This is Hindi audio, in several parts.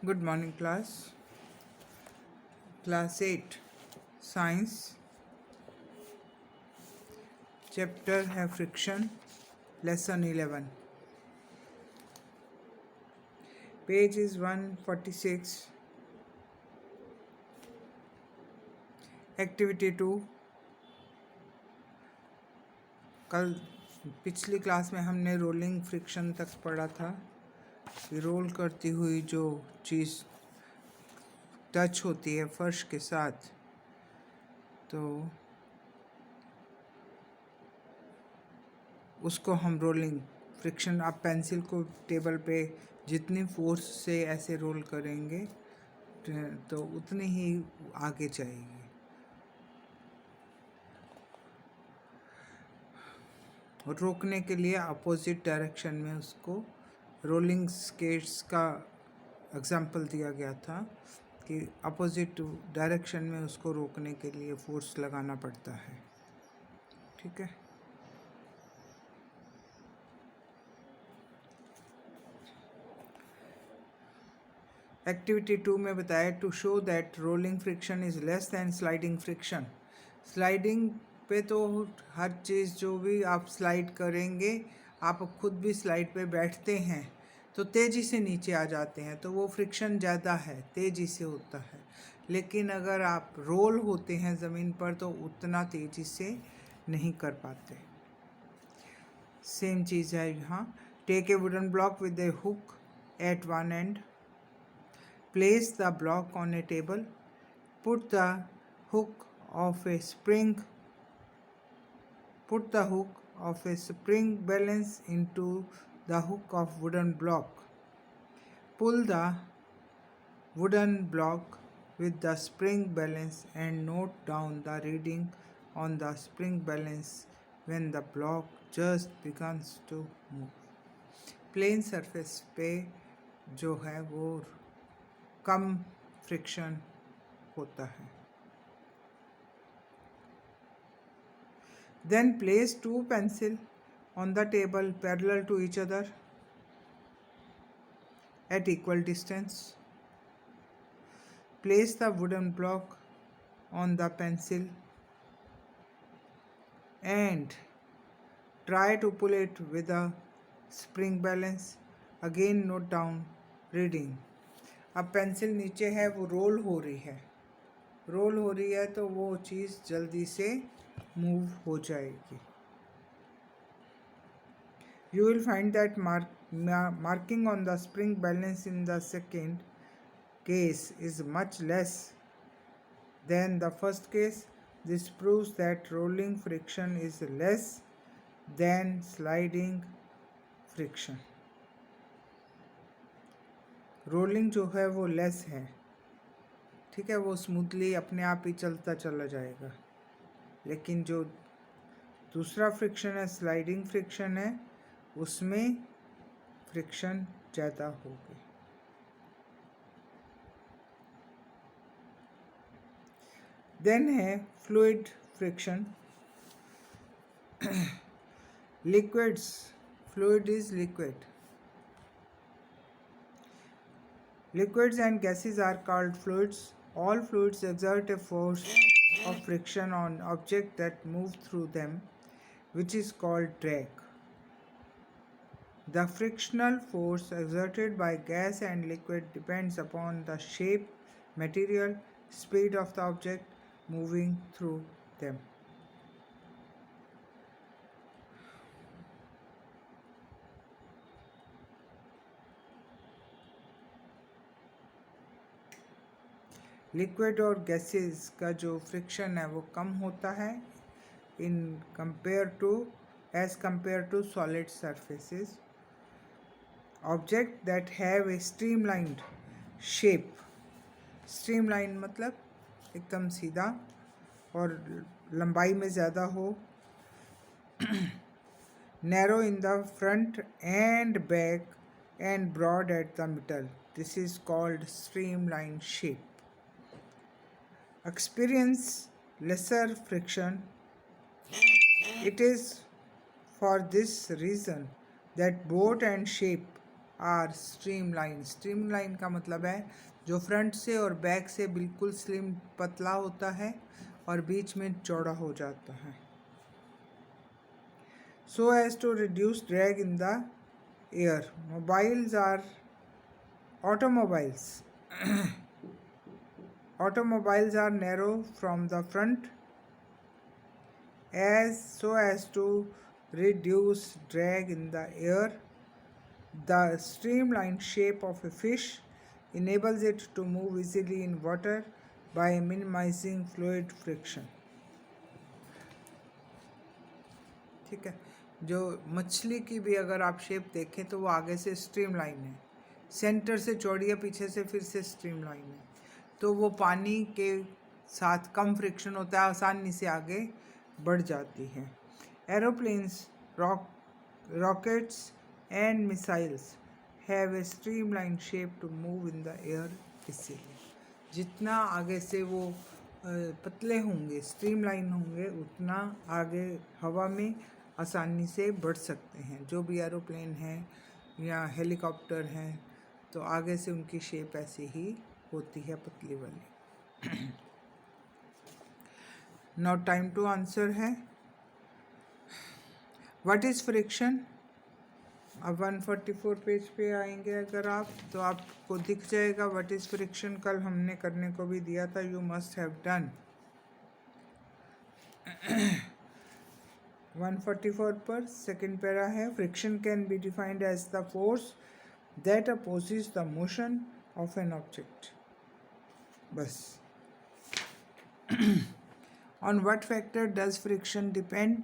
Good morning, class. Class 8 Science. Chapter have friction. Lesson 11. Page is 146. Activity 2. कल पिछली क्लास में हमने रोलिंग फ्रिक्शन तक पढ़ा था कि रोल करती हुई जो चीज़ टच होती है फर्श के साथ, तो उसको हम रोलिंग फ्रिक्शन, आप पेंसिल को टेबल पे जितनी फोर्स से ऐसे रोल करेंगे तो उतनी ही आगे जाएगी। रोकने के लिए अपोजिट डायरेक्शन में उसको रोलिंग स्केट्स का एग्जाम्पल दिया गया था कि अपोजिट डायरेक्शन में उसको रोकने के लिए फोर्स लगाना पड़ता है। ठीक है, एक्टिविटी 2 में बताया to show that rolling friction is less than sliding friction. Sliding पे तो हर चीज़ जो भी आप स्लाइड करेंगे, आप खुद भी स्लाइड पे बैठते हैं तो तेज़ी से नीचे आ जाते हैं, तो वो फ्रिक्शन ज़्यादा है, तेज़ी से होता है। लेकिन अगर आप रोल होते हैं ज़मीन पर तो उतना तेज़ी से नहीं कर पाते। सेम चीज़ है यहाँ। Take a wooden block with a hook at one end, place the block on a table, put the hook of a spring balance into the hook of wooden block, pull the wooden block with the spring balance and note down the reading on the spring balance when the block just begins to move। Plane surface पे जो है वो कम फ्रिक्शन होता है। Then place two pencils on the table parallel to each other at equal distance. Place the wooden block on the pencil and try to pull it with a spring balance. Again note down reading। अब पेंसिल नीचे है, वो रोल हो रही है तो वो चीज़ जल्दी से मूव हो जाएगी। You will find that marking on the spring balance in the second case is much less than the first case. This proves that rolling friction is less than sliding friction। Rolling जो है वो लेस है, ठीक है, वो स्मूथली अपने आप ही चलता चला जाएगा। लेकिन जो दूसरा फ्रिक्शन है, स्लाइडिंग फ्रिक्शन है, उसमें फ्रिक्शन ज़्यादा होगी। देन है fluid friction. Liquids, fluid is liquid. Liquids and gases are called fluids. All fluids exert a force of friction on objects that move through them, which is called drag। The frictional force exerted by gas and liquid depends upon the shape, material, speed of the object moving through them। Liquid और गैसेस का जो फ्रिक्शन है वो कम होता है as compared to solid surfaces। Objects that have a streamlined shape, streamline मतलब एकदम सीधा और लंबाई में ज़्यादा हो, narrow in the front and back and broad at the middle, this is called streamline shape। Experience lesser friction। It is for this reason that boat and ship are streamline. Streamline का मतलब है जो फ्रंट से और बैक से बिल्कुल स्लिम पतला होता है और बीच में चौड़ा हो जाता है। So as to reduce drag in the air. Automobiles automobiles are narrow from the front as to reduce drag in the air. The streamlined shape of a fish enables it to move easily in water by minimizing fluid friction. ठीक है, जो मछली की भी अगर आप शेप देखें तो वो आगे से स्ट्रीमलाइन है, सेंटर से चौड़ी है, पीछे से फिर से स्ट्रीमलाइन है, तो वो पानी के साथ कम फ्रिक्शन होता है, आसानी से आगे बढ़ जाती है। Aeroplanes, rockets and missiles have a streamline shape to move in the air. इसीलिए जितना आगे से वो पतले होंगे, स्ट्रीमलाइन होंगे, उतना आगे हवा में आसानी से बढ़ सकते हैं। जो भी एरोप्लेन हैं या हेलीकॉप्टर हैं तो आगे से उनकी शेप ऐसी ही होती है, पतली वाली। नाउ टाइम टू आंसर है व्हाट इज़ फ्रिक्शन। अब 144 पेज पे आएंगे अगर आप, तो आपको दिख जाएगा व्हाट इज़ फ्रिक्शन। कल हमने करने को भी दिया था, यू मस्ट हैव डन। 144 पर सेकेंड पैरा है, friction can be defined as the force that opposes the motion of an object. बस। On what factor does friction depend.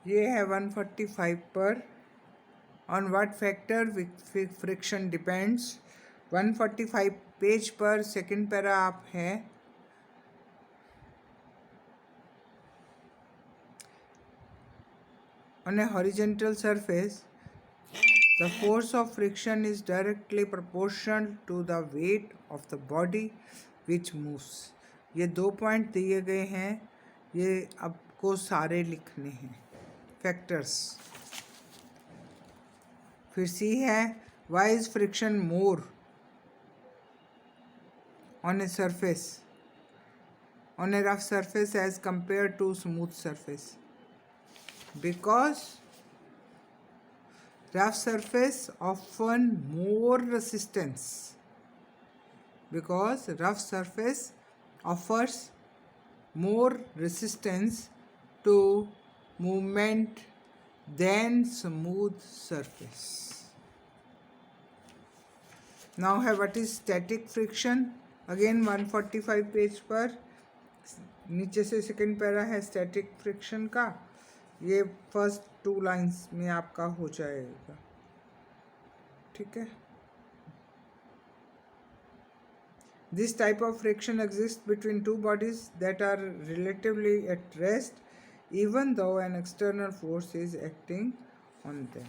ये है 145 पर on what factor friction depends. 145 page पर सेकेंड पैरा आप है, on a horizontal surface the force of friction is directly proportional to the weight of the body which moves। ये 2 पॉइंट दिए गए हैं, ये आपको सारे लिखने हैं फैक्टर्स। फिर सी है why is friction more on a surface, on a rough surface as compare to smooth surface. Because rough surface often more resistance, because rough surface offers more resistance to movement than smooth surface. Now have what is static friction। again 145 page पर नीचे से सेकेंड पैरा है स्टैटिक फ्रिक्शन का, ये फर्स्ट 2 लाइन्स में आपका हो जाएगा। ठीक है, this type of friction exist between 2 bodies that are relatively at rest even though an external force is acting on them.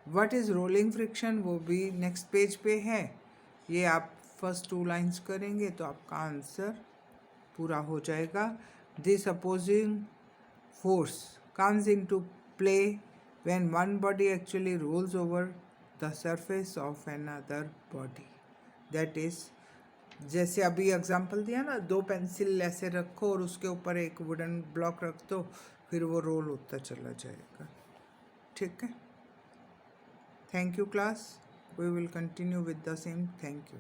What is rolling friction, वो भी नेक्स्ट पेज पे है। ये आप फर्स्ट 2 लाइन्स करेंगे तो आपका आंसर पूरा हो जाएगा। This opposing force comes into play when one body actually rolls over the surface of another body, that is, जैसे अभी एग्जांपल दिया ना, 2 पेंसिल ऐसे रखो और उसके ऊपर एक वुडन ब्लॉक रख दो, फिर वो रोल होता चला जाएगा। ठीक है, thank you class, we will continue with the same. Thank you.